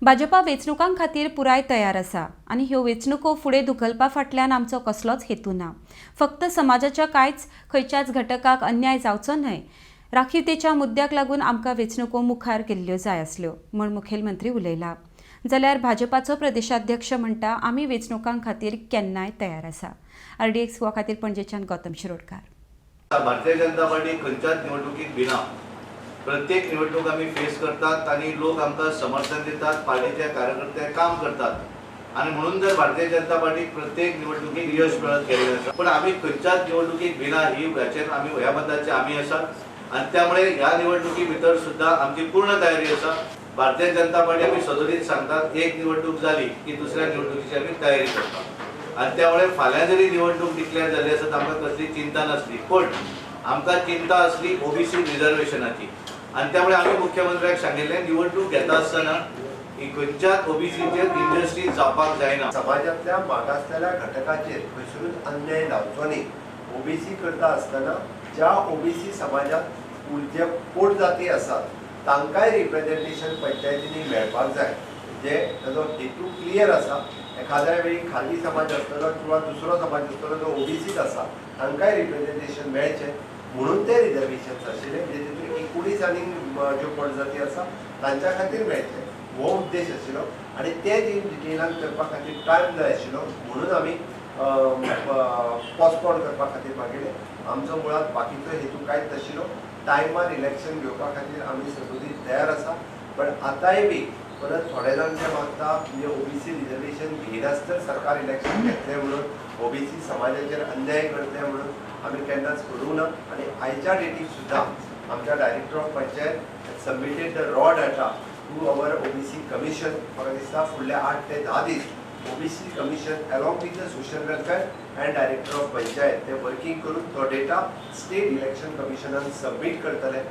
भाजपा वेंचणुकां खातीर पुराय तयार आसा आनी ह्यो वेंचणुको फुडें धुकलपा फाटल्यान आमचो कसलोच हेतू ना। फक्त समाजाच्या खंयच्याच घटकाक अन्याय जावचो न्हय, राखीवतेच्या मुद्द्याक लागून आमकां वेंचणुको मुखार गेल्ल्यो जाय आसल्यो म्हूण मुखेलमंत्री उलयला। जाल्यार भाजपाचो प्रदेशाध्यक्ष म्हणटा आमी वेंचणुकां खातीर केन्नाय तयार आसा। RDX गोवा खातीर पणजेच्यान गौतम शिरोडकार। भारतीय जनता पार्टी खंयच्याच निवडणुकीक भिना। प्रत्येक निवडणूक आम्ही फेस करतात आणि लोक आमकां समर्थन देतात, पार्टीचे कार्यकर्ते काम करतात आणि म्हणून जर भारतीय जनता पार्टी प्रत्येक निवडणुकीत यश मिळत गेलेले आसा। पण आम्ही खंयच्याच निवडणुकीत भिना ही ह्याचेर आम्ही वयाबद्धाचे आम्ही आसात आणि त्यामुळे ह्या निवडणुकी भितर सुद्धा आमची पूर्ण तयारी आसा। भारतीय जनता पार्टी आम्ही सदोदीत सांगतात एक निवडणूक झाली की दुसऱ्या निवडणुकीची आम्ही तयारी करतात आणि त्यामुळे फाल्यां जरी निवडणूक डिक्लेअर जाली आसत आमकां कसली चिंता नसली, पण आमकां चिंता असली ओबीसी रिजर्वेशनाची आणि त्यामुळे आम्ही मुख्यमंत्र्याक सांगितले निवडणूक घेता आसतना खंयच्याच ओबीसीचेर इंडस्ट्री जावपाक जायना। समाजातल्या मागासलेल्या घटकाचेर खंयसरूच अन्याय जावचो न्ही। ओबीसी करता आसतना ज्या ओबीसी समाजात जे पोट जाती आसात तांकांय रिप्रेझेंटेशन पंचायतींनी मेळपाक जाय। जे ताजो हेतू क्लियर आसा। एखाद्या वेळी खाली समाज आसतलो किंवा दुसरो समाज आसतलो जो ओबीसीत आसा तांकांय रिप्रेझेंटेशन मेळचें म्हणून ते रिजर्वेशन आशिल्ले, म्हणजे तितून 19 आनी ज्यो पोट जाती आसा तांच्या खातीर मेळचें हो उद्देश आशिल्लो आणि ते डिटेलान करपा खातीर टायम जाय आशिल्लो म्हणून आमी पोस्टपोन करपा खातीर मागिल्ले। आमचो मुळात बाकीचो हेतू कांयच नाशिल्लो। टायमार इलेक्शन घेवपा खातीर आमी सदोदीत तयार आसा, पण आतांय बी परत थोडे जाण जे मागता म्हणजे ओबीसी रिजर्वेशन घेयनासतना सरकार इलेक्शन घेतलें म्हणून ओबीसी समाजाचेर अन्याय करतले म्हणून आमी केन्नाच करूंक ना। आणि आयच्या डेटीक सुद्धा आमच्या director of panchayat submitted the raw data to our OBC commission. म्हाका दिसता फुडले 8 ते 10 दीस OBC commission along with the social welfare and director of panchayat ते वर्किंग करून तो डेटा स्टेट इलेक्शन कमिशनान सबमिट करतले।